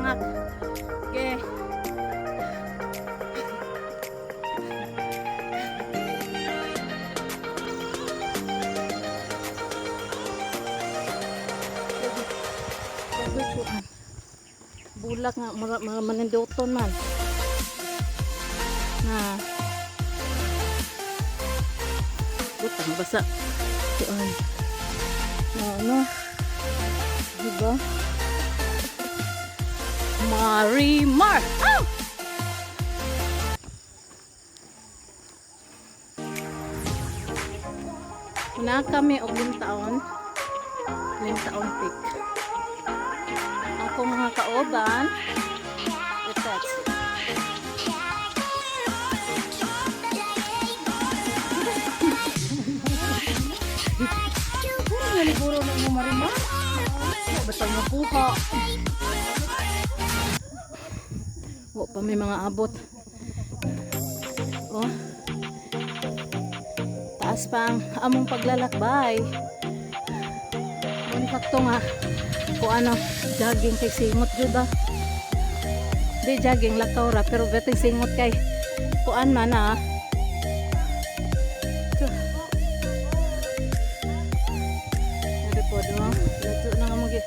anak. Okay. Bulak nga, mga manindoton man. Na. Butang basa. Doon. Ano? Diba? Marimar! Oh! Una kami og limtaon. Limtaon peak. Ako mga kaoban. Itats. Naliburo na mo Marimar. Batang makuha. O pa may mga abot. Oh. Taas pa ang among paglalakbay. Ang sakto nga. Kung ano, jogging kay singot jud ba? Di jogging lakaw ra pero betay singot kay kuan man ah. Lato na nga mga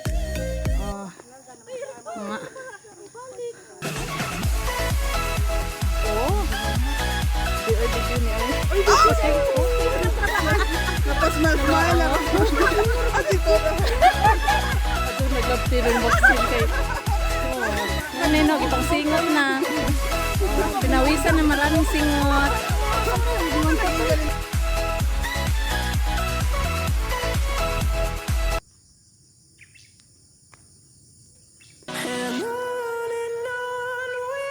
di ay di ni ay Tapos nag-smile ako. Ati ko na. ato naglabtirong vaccine kay ano gitang singot na pinawisan na maraming singot.